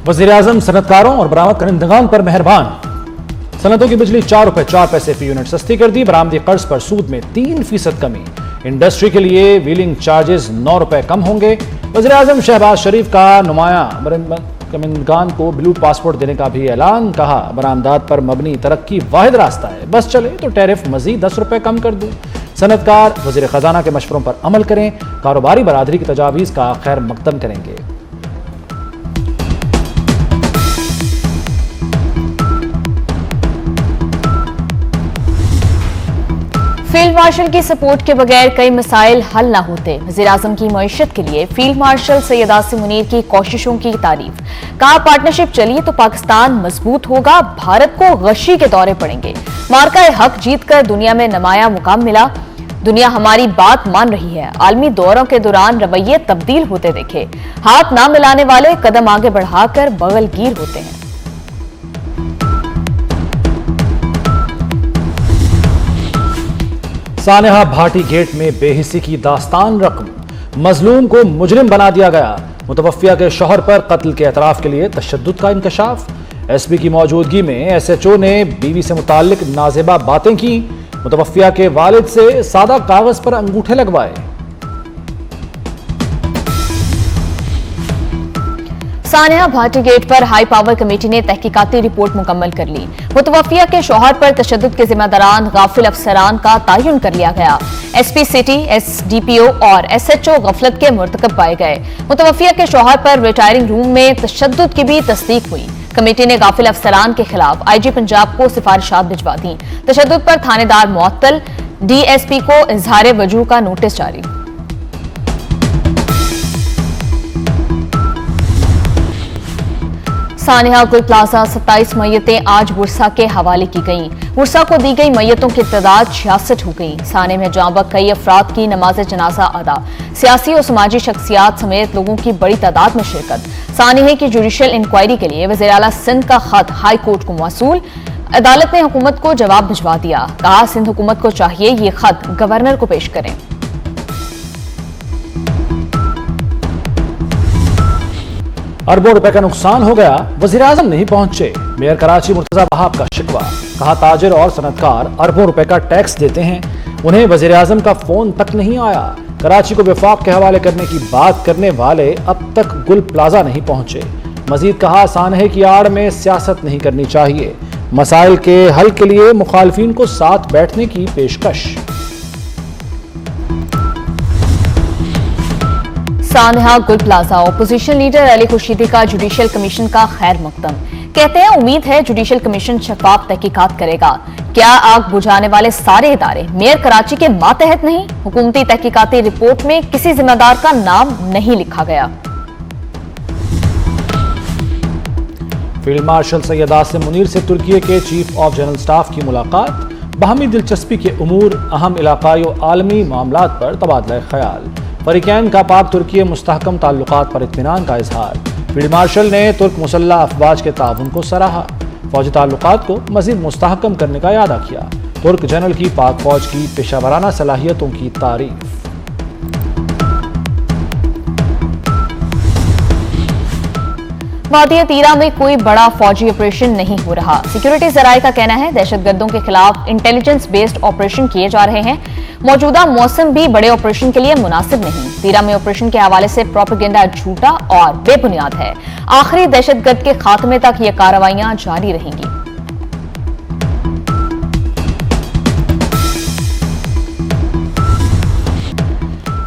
वज़ीर-ए-आज़म सनतकारों और बरामद करंदगान पर मेहरबान। सनतों की बिजली 4 रुपए 4 पैसे फी यूनिट सस्ती कर दी। बरामदी कर्ज पर सूद में 3% कमी। इंडस्ट्री के लिए व्हीलिंग चार्जेस 9 रुपए कम होंगे। वज़ीर-ए-आज़म शहबाज शरीफ का नुमाया करंदगान को ब्लू पासपोर्ट देने का भी ऐलान। कहा, बरामदात पर मबनी तरक्की वाहिद रास्ता है। बस चले तो टैरिफ मजीद 10 रुपए कम कर दूं। सनतकार वज़ीर खजाना के मशवरों पर अमल करें। कारोबारी बरादरी की तजावीज़ का खैर मकदम करेंगे। फील्ड मार्शल की सपोर्ट के बगैर कई मसाइल हल न होते। वज़ीर-ए-आज़म की मईशत के लिए फील्ड मार्शल सैयद आसिम मुनीर की कोशिशों की तारीफ। कहा, पार्टनरशिप चली तो पाकिस्तान मजबूत होगा, भारत को गशी के दौरे पड़ेंगे। मार्का हक जीतकर दुनिया में नमाया मुकाम मिला। दुनिया हमारी बात मान रही है। आलमी दौरों के दौरान रवैये तब्दील होते देखे। हाथ ना मिलाने वाले कदम आगे बढ़ाकर बगलगीर होते हैं। सानेहा भाटी गेट में बेहिसी की दास्तान रकम। मजलूम को मुजरिम बना दिया गया। मुतवफ़िया के शौहर पर कत्ल के एतराफ़ के लिए तशद्दुद का इंकशाफ। एसपी की मौजूदगी में एसएचओ ने बीवी से मुताल्लिक नाज़ेबा बातें की। मुतवफ़िया के वालिद से सादा कागज पर अंगूठे लगवाए। सानेहा भाटी गेट पर हाई पावर कमेटी ने तहकीकाती रिपोर्ट मुकम्मल कर ली। मुतवफ़िया के शौहर पर तशद्दुद के जिम्मेदारान गाफिल अफसरान का तयन कर लिया गया। एसपी सिटी, एसडीपीओ और एसएचओ गफलत के मुर्तकब पाए गए। मुतवफ़िया के शौहर पर रिटायरिंग रूम में तशद्दुद की भी तस्दीक हुई। कमेटी ने गाफिल अफसरान के खिलाफ आईजी पंजाब को सिफारिशात भिजवा दी। तशद्दुद पर थानेदार मुअत्तल, डीएसपी को इजहार वजूह का नोटिस जारी। सानेहा गुल प्लाजा 27 मैयतें आज बुरसा के हवाले की गईं। बुरसा को दी गई मैयतों की तादाद 66 हो गई। साने में जांबक कई अफराद की नमाज जनाजा अदा। सियासी और समाजी शख्सियात समेत लोगों की बड़ी तादाद में शिरकत। सानेहा की जुडिशल इंक्वायरी के लिए वज़ीर आला सिंध का खत हाई कोर्ट को मौसूल। अदालत ने हुकूमत को जवाब भिजवा दिया। कहा, सिंध हुकूमत को चाहिए ये खत गवर्नर को पेश करें। अरबों रुपए का नुकसान हो गया, वज़ीर-ए-आज़म नहीं पहुंचे। मेयर कराची मुर्तजा वहाब का शिकवा। कहा, ताजिर और सनतकार अरबों रुपए का टैक्स देते हैं, उन्हें वज़ीर-ए-आज़म का फोन तक नहीं आया। कराची को विफाक के हवाले करने की बात करने वाले अब तक गुल प्लाजा नहीं पहुंचे। मजीद कहा, सानहे की आड़ में सियासत नहीं करनी चाहिए। मसाइल के हल के लिए मुखालफिन को साथ बैठने की पेशकश। सानेहा गुल plaza opposition leader Ali Khurshidi का जुडिशल कमीशन का खैर मकदम। कहते हैं, उम्मीद है जुडिशल कमीशन शफाफ तहकीकात करेगा। क्या आग बुझाने वाले सारे इदारे मेयर कराची के मातहत नहीं? हुकूमती तहकीकाती रिपोर्ट में किसी जिम्मेदार का नाम नहीं लिखा गया। फील्ड मार्शल सैयद आसिम मुनीर से तुर्की के चीफ ऑफ जनरल स्टाफ की मुलाकात। बाहमी दिलचस्पी के उमूर, अहम इलाकाई और आलमी मामलात पर तबादला ख्याल। फरीकैन का पाक तुर्की मुस्तहकम ताल्लुकात पर इत्मीनान का इजहार। फील्ड मार्शल ने तुर्क मुसल्लह अफवाज के ताउन को सराहा। फौजी ताल्लुकात को मजीद मुस्तहकम करने का यादा किया। तुर्क जनरल की पाक फौज की पेशावराना सलाहियतों की तारीफ। वादिया तीरा में कोई बड़ा फौजी ऑपरेशन नहीं हो रहा। सिक्योरिटी जराये का कहना है, दहशतगर्दों के खिलाफ इंटेलिजेंस बेस्ड ऑपरेशन किए जा रहे हैं। मौजूदा मौसम भी बड़े ऑपरेशन के लिए मुनासिब नहीं। तीरा में ऑपरेशन के हवाले से प्रोपेगेंडा झूठा और बेबुनियाद है। आखिरी दहशतगर्द के खात्मे तक ये कार्रवाइयां जारी रहेंगी।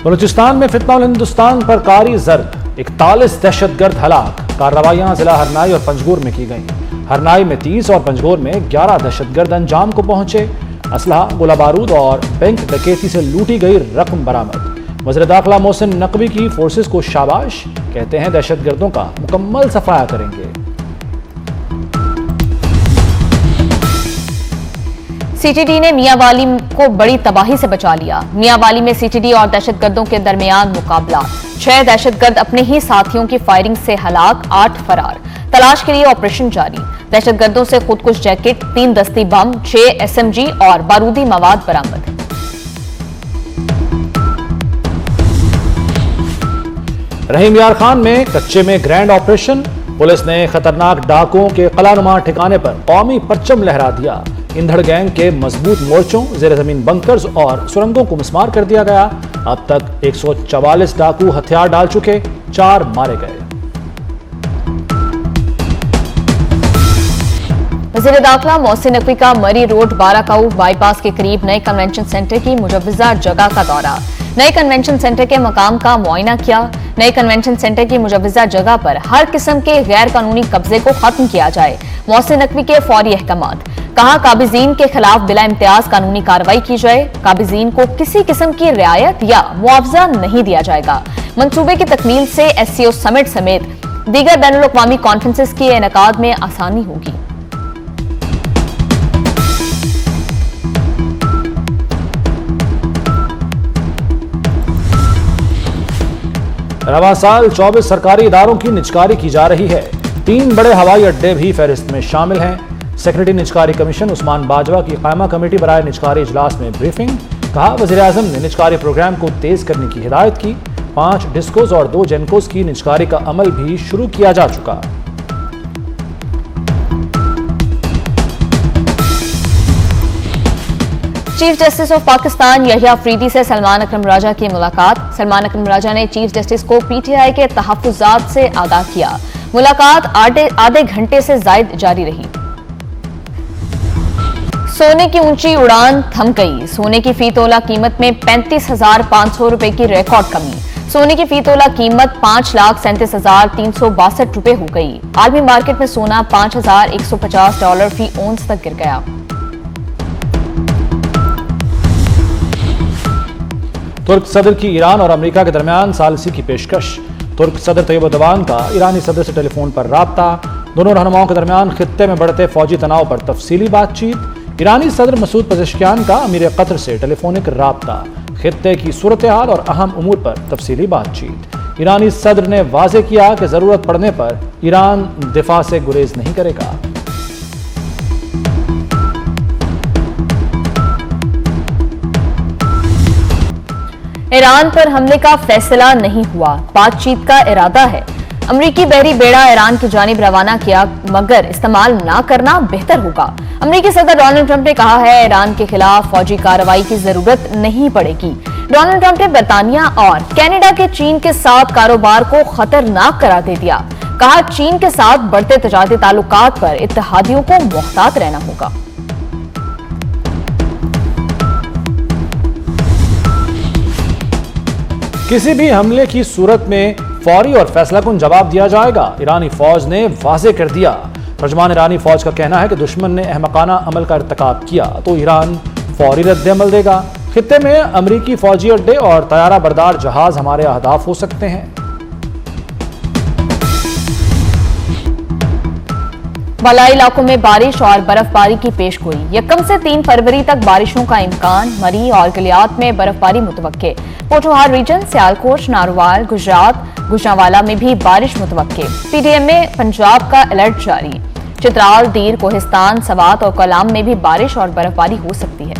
बलूचिस्तान में फितना हिंदुस्तान पर कारी जर्द। 41 दहशतगर्द हलाक। कार्रवाइयां जिला हरनाई और पंजगोर में की गईं। हरनाई में 30 और पंजगोर में 11 दहशतगर्द अंजाम को पहुंचे। असलहा, गोला बारूद और बैंक डकैती से लूटी गई रकम बरामद। वज़ीर दाखिला मोहसिन नकवी की फोर्सेस को शाबाश। कहते हैं, दहशतगर्दों का मुकम्मल सफाया करेंगे। सीटीडी ने मियांवाली को बड़ी तबाही से बचा लिया। मियांवाली में सीटीडी और दहशतगर्दों के दरमियान मुकाबला। 6 दहशतगर्द अपने ही साथियों की फायरिंग से हलाक, 8 फरार। तलाश के लिए ऑपरेशन जारी। दहशतगर्दों से खुदकुश जैकेट, 3 दस्ती बम, 6 एसएमजी और बारूदी मवाद बरामद। रहीम यार खान में कच्चे में ग्रैंड ऑपरेशन। पुलिस ने खतरनाक डाकुओं के कलानुमा ठिकाने पर कौमी परचम लहरा दिया। इंधड़ गैंग के मजबूत मोर्चों, जेर जमीन बंकर्स और सुरंगों को मिसमार कर दिया गया। अब तक 144 डाकू हथियार डाल चुके, 4 मारे गए। वज़ीर दाखिला मोहसिन नकवी का मरी रोड बाराकाऊ बाईपास के करीब नए कन्वेंशन सेंटर की मुजव्वज़ा जगह का दौरा। नए कन्वेंशन सेंटर के मकाम का मुआयना किया। नए कन्वेंशन सेंटर की मुजव्वज़ा जगह पर हर किस्म के गैर कानूनी कब्जे को खत्म किया जाए, मोहसिन नकवी के फौरी अहकामात। कहा, काबिजीन के खिलाफ बिला इम्तियाज कानूनी कार्रवाई की जाए। काबिजीन को किसी किस्म की रियायत या मुआवजा नहीं दिया जाएगा। मंसूबे की तकमील से SCO समिट समेत दीगर बैनुल अक़वामी कॉन्फ्रेंसेस के इनेकाद में आसानी होगी। रवां साल 24 सरकारी इदारों की निजकारी की जा रही है। 3 बड़े हवाई अड्डे भी फहरिस्त में शामिल हैं। सेक्रेटरी निजकारी कमीशन उस्मान बाजवा की कायमा कमेटी बराए निजकारी इजलास में ब्रीफिंग। कहा, वज़ीर आज़म ने निजकारी प्रोग्राम को तेज करने की हिदायत की। 5 डिस्कोज और 2 जेनकोज की निजकारी का अमल भी शुरू किया जा चुका। Chief justice of Pakistan Yahya Afridi से सलमान अकरम राजा की मुलाकात। सलमान अकरम राजा ने चीफ जस्टिस को PTI के तहफ़्फ़ुज़ात से आगाह किया। मुलाकात आधे घंटे से ज़ायद जारी रही। सोने की ऊंची उड़ान थम गई। सोने की फी तोला कीमत में 35,500 रुपए की रिकॉर्ड कमी। सोने की फी तोला कीमत 5,37,362 रुपए हो गई। आलमी मार्केट में सोना $5,150 फी औंस तक गिर गया। तुर्क सदर की ईरान और अमेरिका के दरमियान सालिसी की पेशकश। तुर्क सदर तैयब एर्दोगान का ईरानी सदर से टेलीफोन पर राब्ता। दोनों रहनुमाओं के दरमियान खित्ते में बढ़ते फौजी तनाव पर तफसीली बातचीत। ईरानी सदर मसूद पज़ेश्कियान का अमीर कतर से टेलीफोनिक राब्ता। खित्ते की सूरत हाल और अहम उमूर पर तफसीली बातचीत। ईरानी सदर ने वाज़े किया कि जरूरत पड़ने पर ईरान दिफा से गुरेज नहीं करेगा। ईरान पर हमले का फैसला नहीं हुआ, बातचीत का इरादा है। अमरीकी बहरी बेड़ा ईरान की जानिब रवाना किया, मगर इस्तेमाल ना करना बेहतर होगा। अमरीकी सदर डोनाल्ड ट्रंप ने कहा है, ईरान के खिलाफ फौजी कार्रवाई की जरूरत नहीं पड़ेगी। डोनाल्ड ट्रंप ने बरतानिया और कनाडा के चीन के साथ कारोबार को खतरनाक करार दे दिया। कहा, चीन के साथ बढ़ते तजारती ताल्लुकात पर इत्तेहादियों को मुहतात रहना होगा। किसी भी हमले की सूरत में फौरी और फैसलाकुन जवाब दिया जाएगा, ईरानी फौज ने वाज़े कर दिया। तर्जुमान ईरानी फौज का कहना है कि दुश्मन ने अहमकाना अमल का इर्तिकाब किया तो ईरान फौरी रद्द-ए-अमल देगा। खित्ते में अमरीकी फौजी अड्डे और तैयारा बरदार जहाज हमारे अहदाफ हो सकते हैं। बालाई इलाकों में बारिश और बर्फबारी की पेशगोई। 1 से 3 फरवरी तक बारिशों का इम्कान। मरी और गलियात में बर्फबारी मुतवक्के। पोठोहार रीजन, सियालकोट, नारोवाल, गुजरात, गुजरांवाला में भी बारिश मुतवक्के। PDM में पंजाब का अलर्ट जारी। चित्राल, दीर, कोहिस्तान, सवात और कोलाम में भी बारिश और बर्फबारी हो सकती है।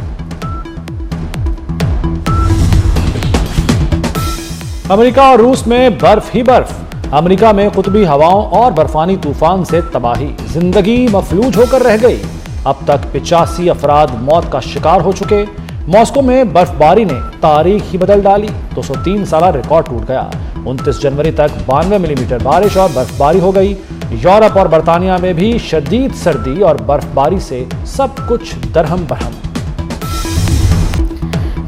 अमेरिका और रूस में बर्फ ही बर्फ। अमेरिका में कुतबी हवाओं और बर्फानी तूफान से तबाही, जिंदगी मफलूज होकर रह गई। अब तक 85 अफराद मौत का शिकार हो चुके। मॉस्को में बर्फबारी ने तारीख ही बदल डाली। 203 साला रिकॉर्ड टूट गया। 29 जनवरी तक 92 मिलीमीटर बारिश और बर्फबारी हो गई। यूरोप और बरतानिया में भी शदीद सर्दी और बर्फबारी से सब कुछ दरहम बरहम।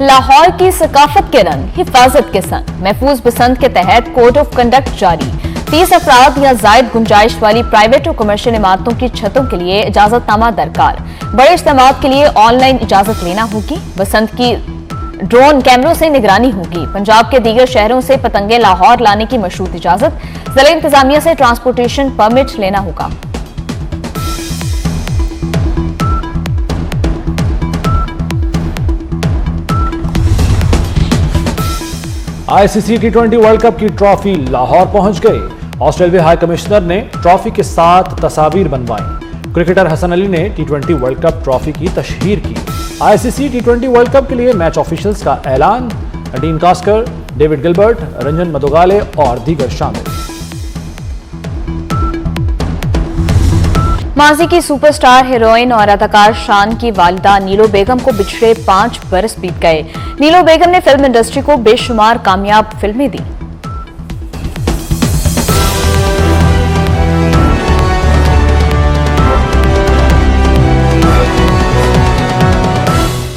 लाहौर की सकाफत के रंग, हिफाजत के संग। महफूज बसंत के तहत कोड ऑफ कंडक्ट जारी। 30 अफराद या जायद गुंजाइश वाली प्राइवेट और कमर्शियल इमारतों की छतों के लिए इजाजतनामा दरकार। बड़े इज्तिमात के लिए ऑनलाइन इजाजत लेना होगी। बसंत की ड्रोन कैमरों से निगरानी होगी। पंजाब के दीगर शहरों से पतंगे लाहौर लाने की मशरूत इजाजत। जिला इंतजामिया से ट्रांसपोर्टेशन परमिट लेना होगा। ICC T20 वर्ल्ड कप की ट्रॉफी लाहौर पहुंच गई। ऑस्ट्रेलिया हाई कमिश्नर ने ट्रॉफी के साथ तस्वीर बनवाई। क्रिकेटर हसन अली ने T20 वर्ल्ड कप ट्रॉफी की तशहीर की। ICC T20 वर्ल्ड कप के लिए मैच ऑफिशियल्स का ऐलान। Dean Cosker, David Gilbert, Ranjan Madugalle और दीगर शामिल। माजी की सुपरस्टार हीरोइन और अदाकार शान की वालिदा नीलो बेगम को पिछले 5 बरस बीत गए। नीलो बेगम ने फिल्म इंडस्ट्री को बेशुमार कामयाब फिल्में दी।